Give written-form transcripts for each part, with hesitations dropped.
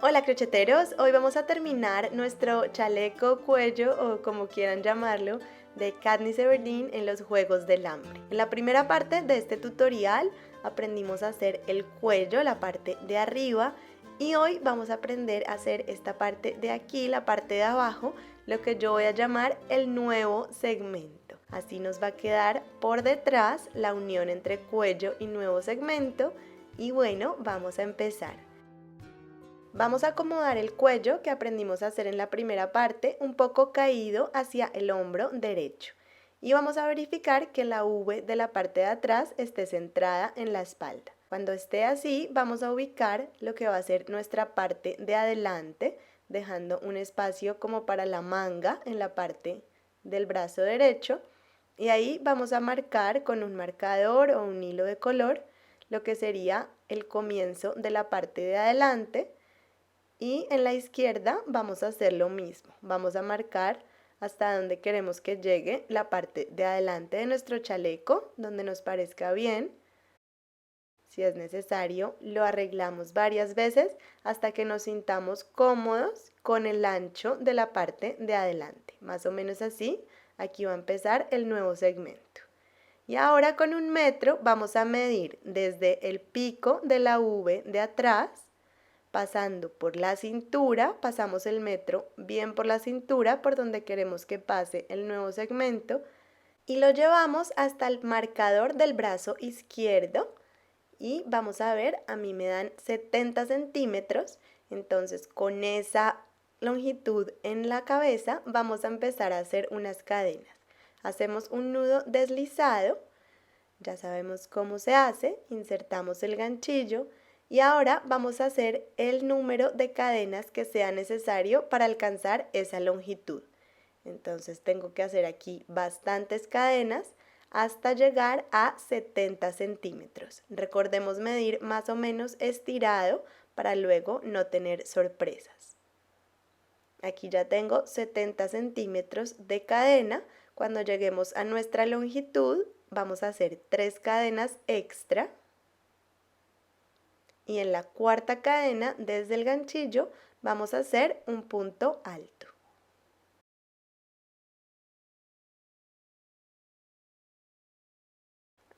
Hola crocheteros, hoy vamos a terminar nuestro chaleco, cuello o como quieran llamarlo de Katniss Everdeen en los Juegos del Hambre. En la primera parte de este tutorial aprendimos a hacer el cuello, la parte de arriba, y hoy vamos a aprender a hacer esta parte de aquí, la parte de abajo, lo que yo voy a llamar el nuevo segmento. Así nos va a quedar por detrás la unión entre cuello y nuevo segmento y bueno, vamos a empezar. Vamos a acomodar el cuello que aprendimos a hacer en la primera parte un poco caído hacia el hombro derecho y vamos a verificar que la V de la parte de atrás esté centrada en la espalda. Cuando esté así vamos a ubicar lo que va a ser nuestra parte de adelante, dejando un espacio como para la manga en la parte del brazo derecho y ahí vamos a marcar con un marcador o un hilo de color lo que sería el comienzo de la parte de adelante. Y en la izquierda vamos a hacer lo mismo, vamos a marcar hasta donde queremos que llegue la parte de adelante de nuestro chaleco, donde nos parezca bien. Si es necesario, lo arreglamos varias veces hasta que nos sintamos cómodos con el ancho de la parte de adelante. Más o menos así, aquí va a empezar el nuevo segmento. Y ahora con 1 metro vamos a medir desde el pico de la V de atrás, pasando por la cintura, pasamos el metro bien por la cintura, por donde queremos que pase el nuevo segmento, y lo llevamos hasta el marcador del brazo izquierdo, y vamos a ver, a mí me dan 70 centímetros, entonces con esa longitud en la cabeza vamos a empezar a hacer unas cadenas. Hacemos un nudo deslizado, ya sabemos cómo se hace, insertamos el ganchillo, y ahora vamos a hacer el número de cadenas que sea necesario para alcanzar esa longitud. Entonces tengo que hacer aquí bastantes cadenas hasta llegar a 70 centímetros. Recordemos medir más o menos estirado para luego no tener sorpresas. Aquí ya tengo 70 centímetros de cadena. Cuando lleguemos a nuestra longitud vamos a hacer 3 cadenas extra. Y en la cuarta cadena, desde el ganchillo, vamos a hacer un punto alto.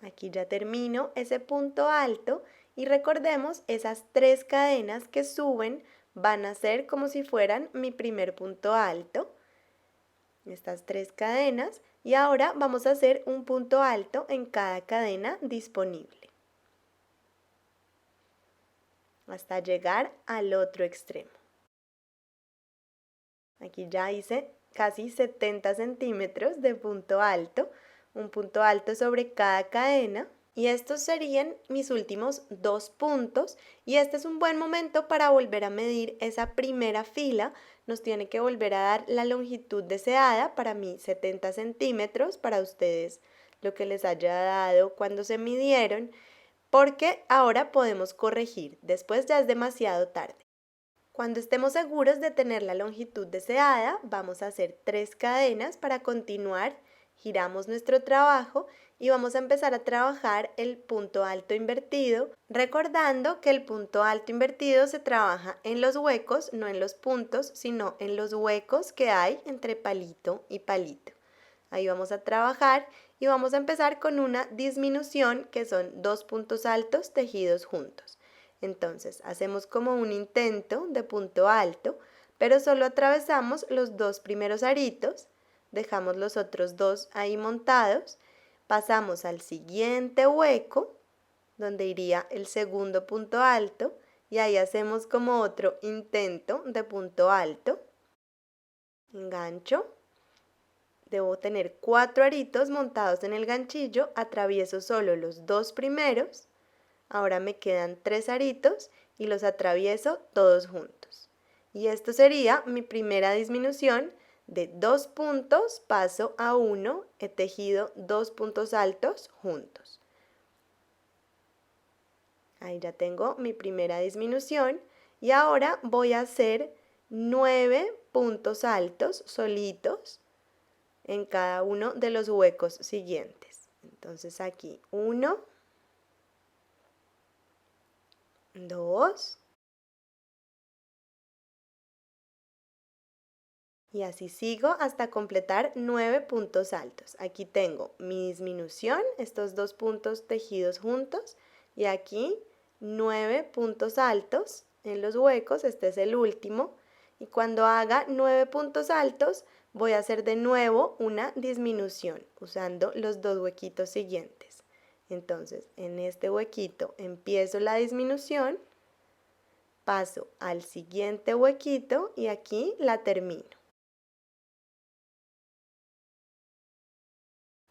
Aquí ya termino ese punto alto y recordemos esas 3 cadenas que suben van a ser como si fueran mi primer punto alto. Estas 3 cadenas y ahora vamos a hacer un punto alto en cada cadena disponible, hasta llegar al otro extremo. Aquí ya hice casi 70 centímetros de punto alto, un punto alto sobre cada cadena. Y estos serían mis últimos 2 puntos y este es un buen momento para volver a medir esa primera fila. Nos tiene que volver a dar la longitud deseada, para mí 70 centímetros, para ustedes lo que les haya dado cuando se midieron, porque ahora podemos corregir, después ya es demasiado tarde. Cuando estemos seguros de tener la longitud deseada, vamos a hacer 3 cadenas para continuar, giramos nuestro trabajo y vamos a empezar a trabajar el punto alto invertido, recordando que el punto alto invertido se trabaja en los huecos, no en los puntos, sino en los huecos que hay entre palito y palito. Ahí vamos a trabajar y vamos a empezar con una disminución que son 2 puntos altos tejidos juntos. Entonces hacemos como un intento de punto alto, pero solo atravesamos los 2 primeros aritos, dejamos los otros 2 ahí montados, pasamos al siguiente hueco, donde iría el segundo punto alto, y ahí hacemos como otro intento de punto alto, engancho. Debo tener 4 aritos montados en el ganchillo, atravieso solo los 2 primeros. Ahora me quedan 3 aritos y los atravieso todos juntos. Y esto sería mi primera disminución. De 2 puntos paso a 1, he tejido 2 puntos altos juntos. Ahí ya tengo mi primera disminución y ahora voy a hacer 9 puntos altos solitos en cada uno de los huecos siguientes. Entonces aquí 1, 2, Y así sigo hasta completar 9 puntos altos. Aquí tengo mi disminución, estos 2 puntos tejidos juntos, y aquí 9 puntos altos en los huecos, este es el último. Y cuando haga 9 puntos altos, voy a hacer de nuevo una disminución usando los 2 huequitos siguientes. Entonces, en este huequito empiezo la disminución, paso al siguiente huequito y aquí la termino.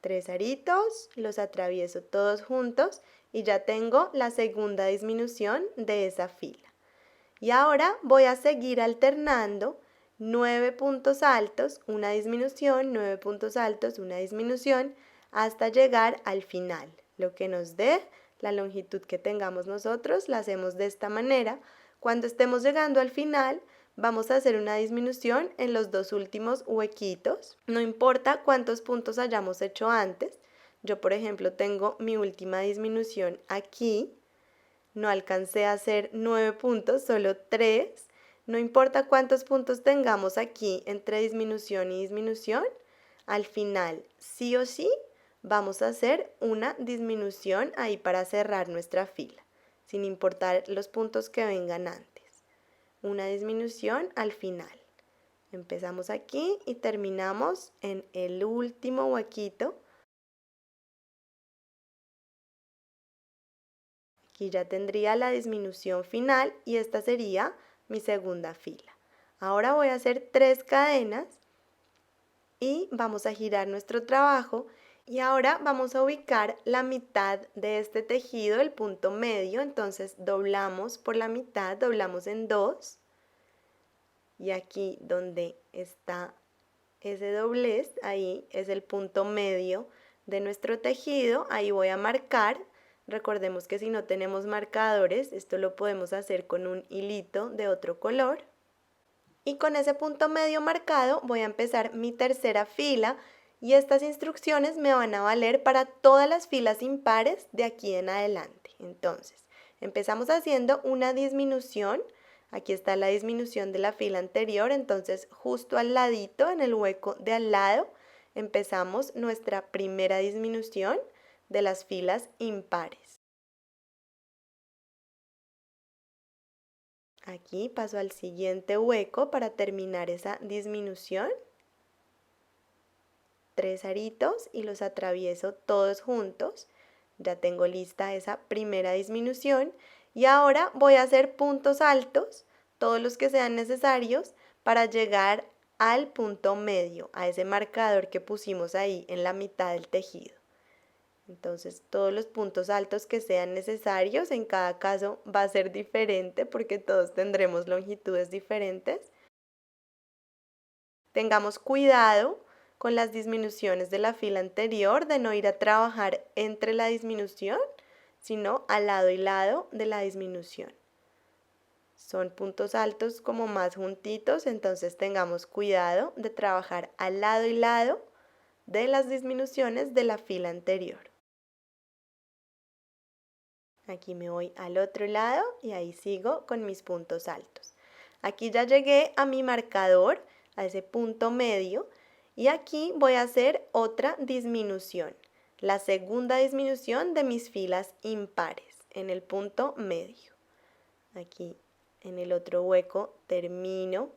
3 aritos, los atravieso todos juntos y ya tengo la segunda disminución de esa fila. Y ahora voy a seguir alternando 9 puntos altos, una disminución, 9 puntos altos, una disminución, hasta llegar al final. Lo que nos dé la longitud que tengamos nosotros, la hacemos de esta manera. Cuando estemos llegando al final, vamos a hacer una disminución en los 2 últimos huequitos. No importa cuántos puntos hayamos hecho antes. Yo, por ejemplo, tengo mi última disminución aquí. No alcancé a hacer 9 puntos, solo 3. No importa cuántos puntos tengamos aquí entre disminución y disminución, al final sí o sí vamos a hacer una disminución ahí para cerrar nuestra fila, sin importar los puntos que vengan antes. Una disminución al final. Empezamos aquí y terminamos en el último huequito. Aquí ya tendría la disminución final y esta sería mi segunda fila. Ahora voy a hacer 3 cadenas y vamos a girar nuestro trabajo y ahora vamos a ubicar la mitad de este tejido, el punto medio. Entonces doblamos por la mitad, doblamos en 2 y aquí donde está ese doblez, ahí es el punto medio de nuestro tejido. Ahí voy a marcar. Recordemos que si no tenemos marcadores, esto lo podemos hacer con un hilito de otro color. Y con ese punto medio marcado voy a empezar mi tercera fila y estas instrucciones me van a valer para todas las filas impares de aquí en adelante. Entonces, empezamos haciendo una disminución. Aquí está la disminución de la fila anterior, entonces justo al ladito, en el hueco de al lado, empezamos nuestra primera disminución de las filas impares. Aquí paso al siguiente hueco para terminar esa disminución. 3 aritos y los atravieso todos juntos. Ya tengo lista esa primera disminución y ahora voy a hacer puntos altos, todos los que sean necesarios para llegar al punto medio, a ese marcador que pusimos ahí en la mitad del tejido. Entonces todos los puntos altos que sean necesarios, en cada caso va a ser diferente porque todos tendremos longitudes diferentes. Tengamos cuidado con las disminuciones de la fila anterior, de no ir a trabajar entre la disminución, sino al lado y lado de la disminución. Son puntos altos como más juntitos, entonces tengamos cuidado de trabajar al lado y lado de las disminuciones de la fila anterior. Aquí me voy al otro lado y ahí sigo con mis puntos altos. Aquí ya llegué a mi marcador, a ese punto medio, y aquí voy a hacer otra disminución, la segunda disminución de mis filas impares en el punto medio. Aquí en el otro hueco termino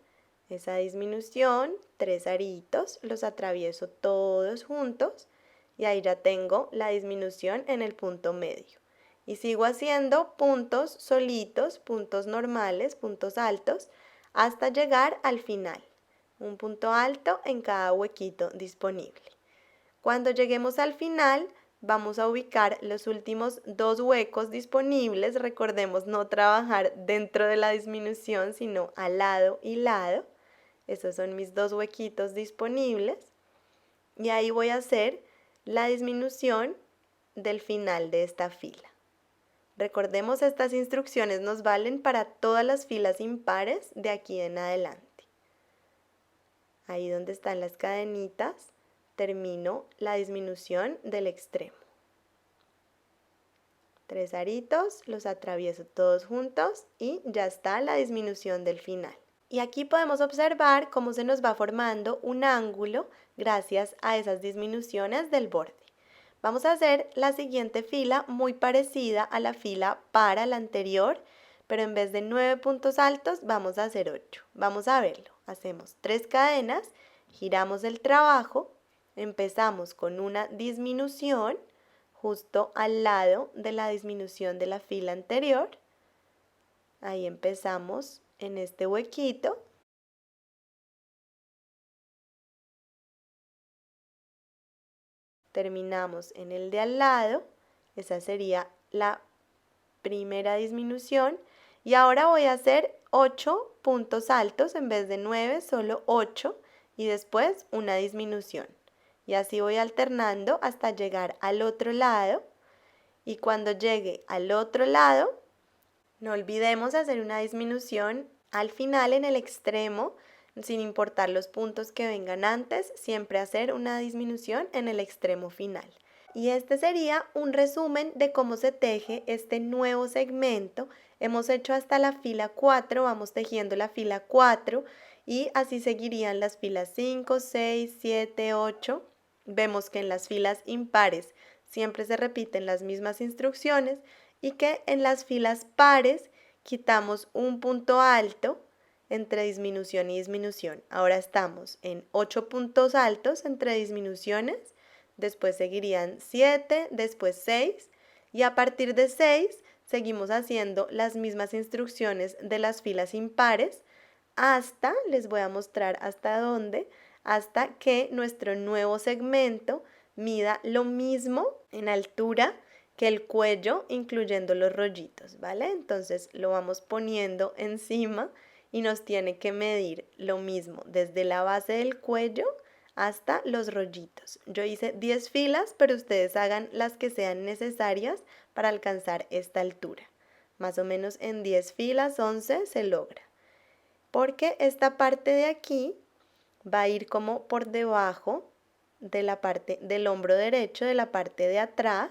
esa disminución, 3 aritos, los atravieso todos juntos y ahí ya tengo la disminución en el punto medio. Y sigo haciendo puntos solitos, puntos normales, puntos altos, hasta llegar al final. Un punto alto en cada huequito disponible. Cuando lleguemos al final, vamos a ubicar los últimos 2 huecos disponibles. Recordemos no trabajar dentro de la disminución, sino al lado y lado. Esos son mis 2 huequitos disponibles. Y ahí voy a hacer la disminución del final de esta fila. Recordemos, estas instrucciones nos valen para todas las filas impares de aquí en adelante. Ahí donde están las cadenitas, termino la disminución del extremo. 3 aritos, los atravieso todos juntos y ya está la disminución del final. Y aquí podemos observar cómo se nos va formando un ángulo gracias a esas disminuciones del borde. Vamos a hacer la siguiente fila muy parecida a la fila para la anterior, pero en vez de 9 puntos altos vamos a hacer 8. Vamos a verlo. Hacemos 3 cadenas, giramos el trabajo, empezamos con una disminución justo al lado de la disminución de la fila anterior. Ahí empezamos en este huequito. Terminamos en el de al lado. Esa sería la primera disminución. Y ahora voy a hacer 8 puntos altos en vez de 9, solo 8. Y después una disminución. Y así voy alternando hasta llegar al otro lado. Y cuando llegue al otro lado, no olvidemos hacer una disminución al final en el extremo, sin importar los puntos que vengan antes, siempre hacer una disminución en el extremo final. Y este sería un resumen de cómo se teje este nuevo segmento. Hemos hecho hasta la fila 4, vamos tejiendo la fila 4 y así seguirían las filas 5, 6, 7, 8. Vemos que en las filas impares siempre se repiten las mismas instrucciones y que en las filas pares quitamos un punto alto entre disminución y disminución. Ahora estamos en 8 puntos altos entre disminuciones, después seguirían 7, después 6 y a partir de 6 seguimos haciendo las mismas instrucciones de las filas impares hasta, les voy a mostrar hasta dónde, hasta que nuestro nuevo segmento mida lo mismo en altura que el cuello, incluyendo los rollitos, ¿vale? Entonces lo vamos poniendo encima y nos tiene que medir lo mismo desde la base del cuello hasta los rollitos. Yo hice 10 filas, pero ustedes hagan las que sean necesarias para alcanzar esta altura. Más o menos en 10 filas, 11 se logra. Porque esta parte de aquí va a ir como por debajo de la parte del hombro derecho, de la parte de atrás,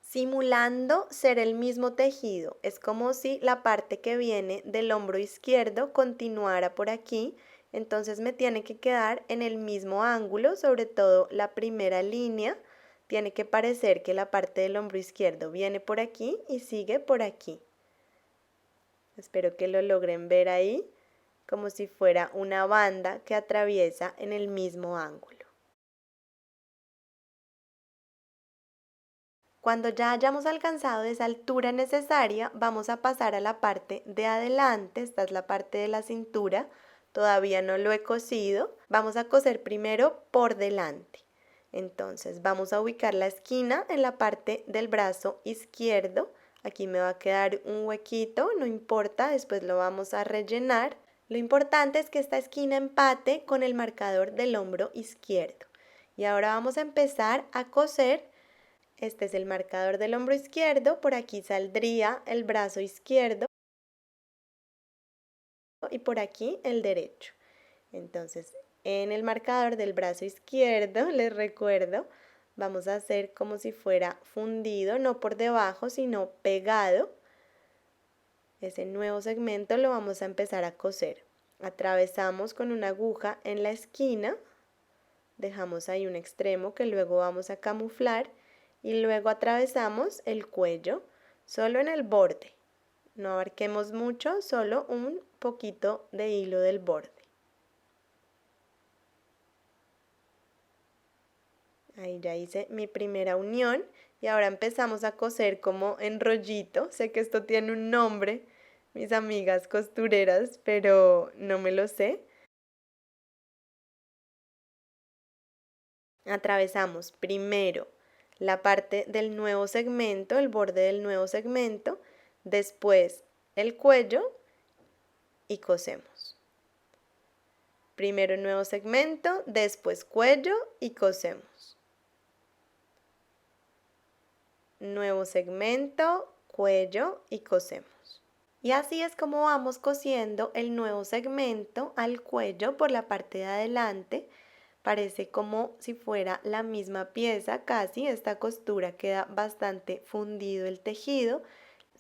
simulando ser el mismo tejido. Es como si la parte que viene del hombro izquierdo continuara por aquí, entonces me tiene que quedar en el mismo ángulo, sobre todo la primera línea. Tiene que parecer que la parte del hombro izquierdo viene por aquí y sigue por aquí. Espero que lo logren ver ahí, como si fuera una banda que atraviesa en el mismo ángulo. Cuando ya hayamos alcanzado esa altura necesaria, vamos a pasar a la parte de adelante. Esta es la parte de la cintura. Todavía no lo he cosido. Vamos a coser primero por delante. Entonces vamos a ubicar la esquina en la parte del brazo izquierdo. Aquí me va a quedar un huequito, no importa, después lo vamos a rellenar. Lo importante es que esta esquina empate con el marcador del hombro izquierdo. Y ahora vamos a empezar a coser. Este es el marcador del hombro izquierdo, por aquí saldría el brazo izquierdo y por aquí el derecho. Entonces, en el marcador del brazo izquierdo, les recuerdo, vamos a hacer como si fuera fundido, no por debajo, sino pegado. Ese nuevo segmento lo vamos a empezar a coser. Atravesamos con una aguja en la esquina, dejamos ahí un extremo que luego vamos a camuflar y luego atravesamos el cuello solo en el borde. No abarquemos mucho, solo un poquito de hilo del borde. Ahí ya hice mi primera unión y ahora empezamos a coser como en rollito. Sé que esto tiene un nombre, mis amigas costureras, pero no me lo sé. Atravesamos primero la parte del nuevo segmento, el borde del nuevo segmento, después el cuello y cosemos. Primero el nuevo segmento, después cuello y cosemos. Nuevo segmento, cuello y cosemos. Y así es como vamos cosiendo el nuevo segmento al cuello por la parte de adelante. Parece como si fuera la misma pieza casi, esta costura queda bastante fundido el tejido.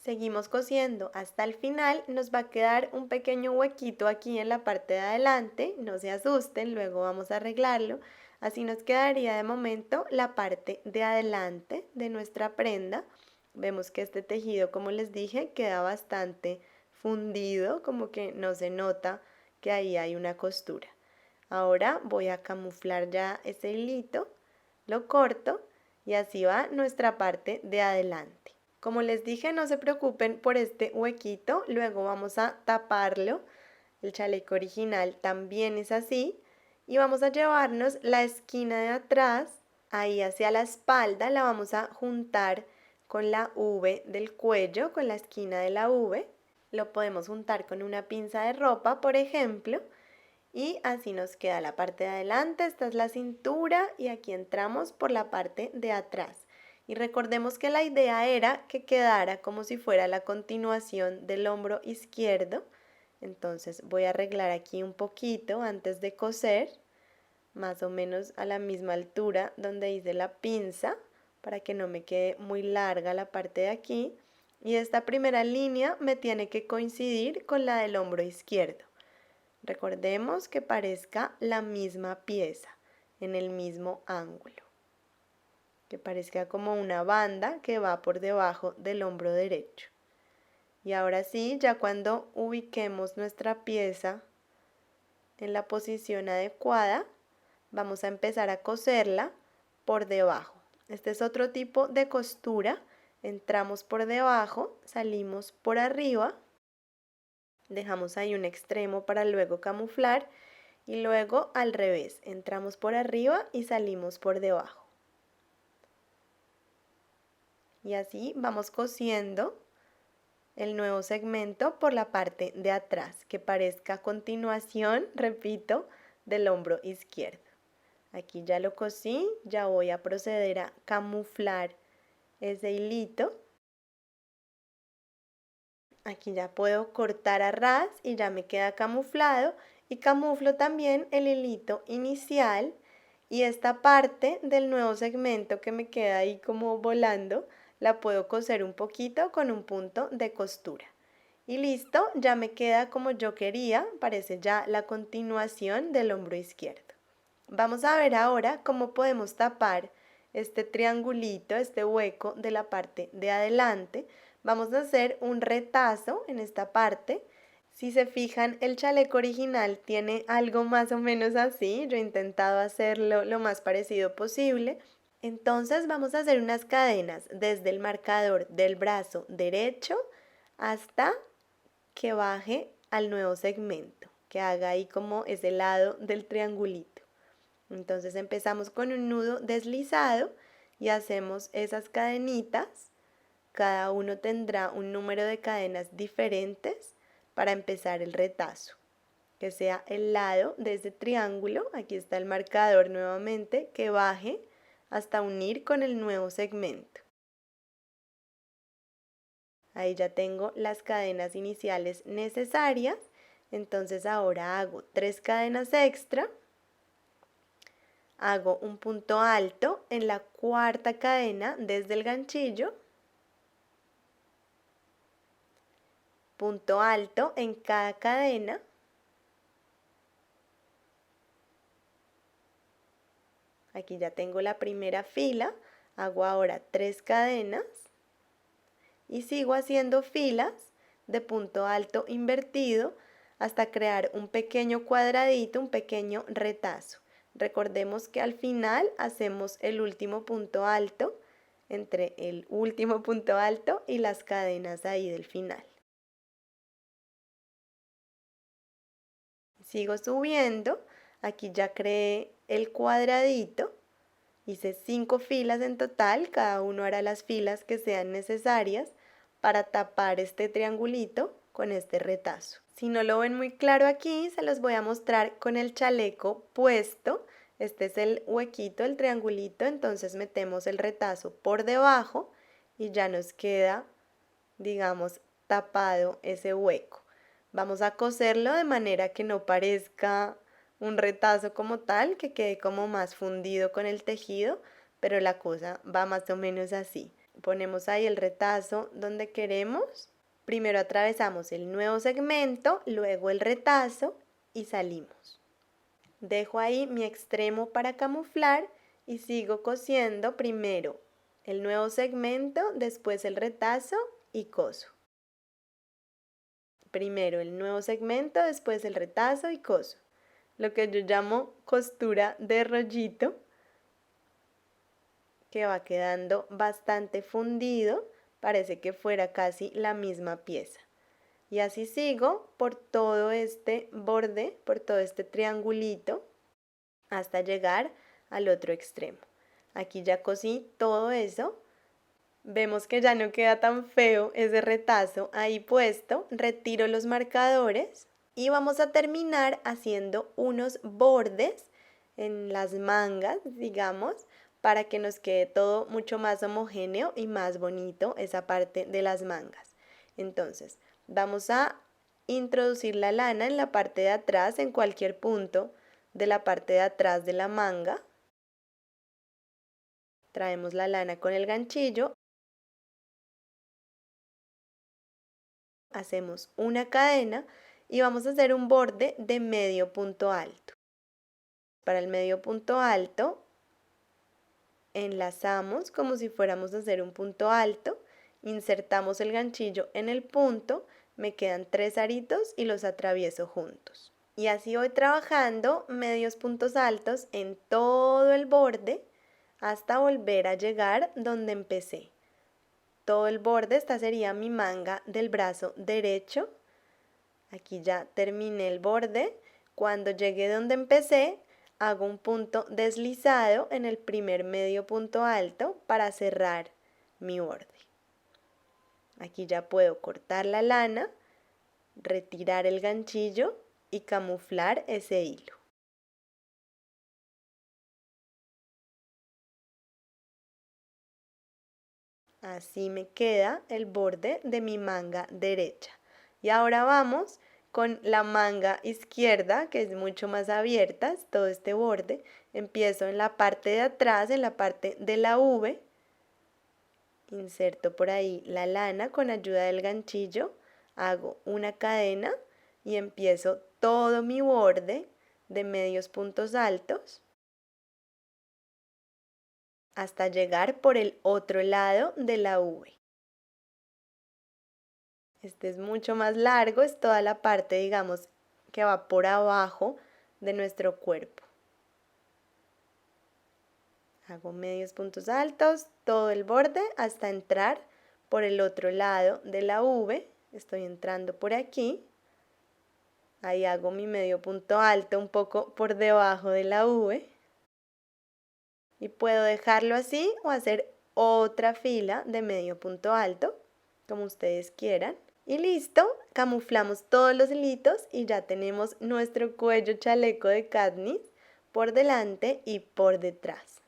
Seguimos cosiendo hasta el final, nos va a quedar un pequeño huequito aquí en la parte de adelante, no se asusten, luego vamos a arreglarlo. Así nos quedaría de momento la parte de adelante de nuestra prenda. Vemos que este tejido, como les dije, queda bastante fundido, como que no se nota que ahí hay una costura. Ahora voy a camuflar ya ese hilito, lo corto y así va nuestra parte de adelante. Como les dije, no se preocupen por este huequito, luego vamos a taparlo. El chaleco original también es así. Y vamos a llevarnos la esquina de atrás, ahí hacia la espalda, la vamos a juntar con la V del cuello, con la esquina de la V. Lo podemos juntar con una pinza de ropa, por ejemplo. Y así nos queda la parte de adelante, esta es la cintura y aquí entramos por la parte de atrás. Y recordemos que la idea era que quedara como si fuera la continuación del hombro izquierdo. Entonces voy a arreglar aquí un poquito antes de coser, más o menos a la misma altura donde hice la pinza, para que no me quede muy larga la parte de aquí. Y esta primera línea me tiene que coincidir con la del hombro izquierdo. Recordemos que parezca la misma pieza, en el mismo ángulo. Que parezca como una banda que va por debajo del hombro derecho. Y ahora sí, ya cuando ubiquemos nuestra pieza en la posición adecuada, vamos a empezar a coserla por debajo. Este es otro tipo de costura. Entramos por debajo, salimos por arriba. Dejamos ahí un extremo para luego camuflar y luego al revés, entramos por arriba y salimos por debajo. Y así vamos cosiendo el nuevo segmento por la parte de atrás, que parezca a continuación, repito, del hombro izquierdo. Aquí ya lo cosí, ya voy a proceder a camuflar ese hilito. Aquí ya puedo cortar a ras y ya me queda camuflado y camuflo también el hilito inicial y esta parte del nuevo segmento que me queda ahí como volando la puedo coser un poquito con un punto de costura. Y listo, ya me queda como yo quería, parece ya la continuación del hombro izquierdo. Vamos a ver ahora cómo podemos tapar este triangulito, este hueco de la parte de adelante. Vamos a hacer un retazo en esta parte. Si se fijan, el chaleco original tiene algo más o menos así. Yo he intentado hacerlo lo más parecido posible. Entonces vamos a hacer unas cadenas desde el marcador del brazo derecho hasta que baje al nuevo segmento, que haga ahí como ese lado del triangulito. Entonces empezamos con un nudo deslizado y hacemos esas cadenitas. Cada uno tendrá un número de cadenas diferentes para empezar el retazo. Que sea el lado de ese triángulo, aquí está el marcador nuevamente, que baje hasta unir con el nuevo segmento. Ahí ya tengo las cadenas iniciales necesarias, entonces ahora hago 3 cadenas extra. Hago un punto alto en la cuarta cadena desde el ganchillo, punto alto en cada cadena, aquí ya tengo la primera fila, hago ahora 3 cadenas y sigo haciendo filas de punto alto invertido hasta crear un pequeño cuadradito, un pequeño retazo. Recordemos que al final hacemos el último punto alto entre el último punto alto y las cadenas ahí del final. Sigo subiendo, aquí ya creé el cuadradito, hice 5 filas en total, cada uno hará las filas que sean necesarias para tapar este triangulito con este retazo. Si no lo ven muy claro aquí, se los voy a mostrar con el chaleco puesto. Este es el huequito, el triangulito, entonces metemos el retazo por debajo y ya nos queda, digamos, tapado ese hueco. Vamos a coserlo de manera que no parezca un retazo como tal, que quede como más fundido con el tejido, pero la cosa va más o menos así. Ponemos ahí el retazo donde queremos. Primero atravesamos el nuevo segmento, luego el retazo y salimos. Dejo ahí mi extremo para camuflar y sigo cosiendo primero el nuevo segmento, después el retazo y coso. Primero el nuevo segmento, después el retazo y coso. Lo que yo llamo costura de rollito, que va quedando bastante fundido, parece que fuera casi la misma pieza. Y así sigo por todo este borde, por todo este triangulito, hasta llegar al otro extremo. Aquí ya cosí todo eso. Vemos que ya no queda tan feo ese retazo ahí puesto. Retiro los marcadores y vamos a terminar haciendo unos bordes en las mangas, digamos, para que nos quede todo mucho más homogéneo y más bonito esa parte de las mangas. Entonces, vamos a introducir la lana en la parte de atrás, en cualquier punto de la parte de atrás de la manga. Traemos la lana con el ganchillo. Hacemos una cadena y vamos a hacer un borde de medio punto alto. Para el medio punto alto enlazamos como si fuéramos a hacer un punto alto, insertamos el ganchillo en el punto, me quedan 3 aritos y los atravieso juntos. Y así voy trabajando medios puntos altos en todo el borde hasta volver a llegar donde empecé. Todo el borde, esta sería mi manga del brazo derecho. Aquí ya terminé el borde. Cuando llegué donde empecé, hago un punto deslizado en el primer medio punto alto para cerrar mi borde. Aquí ya puedo cortar la lana, retirar el ganchillo y camuflar ese hilo. Así me queda el borde de mi manga derecha. Y ahora vamos con la manga izquierda, que es mucho más abierta, todo este borde. Empiezo en la parte de atrás, en la parte de la V. Inserto por ahí la lana con ayuda del ganchillo. Hago una cadena y empiezo todo mi borde de medios puntos altos hasta llegar por el otro lado de la V. Este es mucho más largo, es toda la parte, digamos, que va por abajo de nuestro cuerpo. Hago medios puntos altos, todo el borde hasta entrar por el otro lado de la V. Estoy entrando por aquí. Ahí hago mi medio punto alto un poco por debajo de la V. Y puedo dejarlo así o hacer otra fila de medio punto alto, como ustedes quieran. Y listo, camuflamos todos los hilitos y ya tenemos nuestro cuello chaleco de Katniss por delante y por detrás.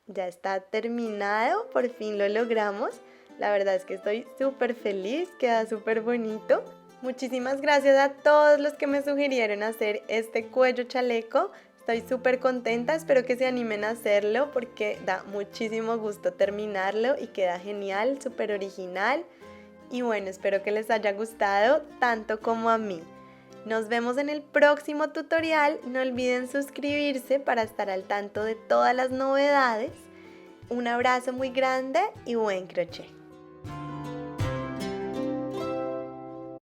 Ya está terminado, por fin lo logramos. La verdad es que estoy súper feliz, queda súper bonito. Muchísimas gracias a todos los que me sugirieron hacer este cuello chaleco. Estoy súper contenta, espero que se animen a hacerlo porque da muchísimo gusto terminarlo y queda genial, súper original. Y bueno, espero que les haya gustado tanto como a mí. Nos vemos en el próximo tutorial. No olviden suscribirse para estar al tanto de todas las novedades. Un abrazo muy grande y buen crochet.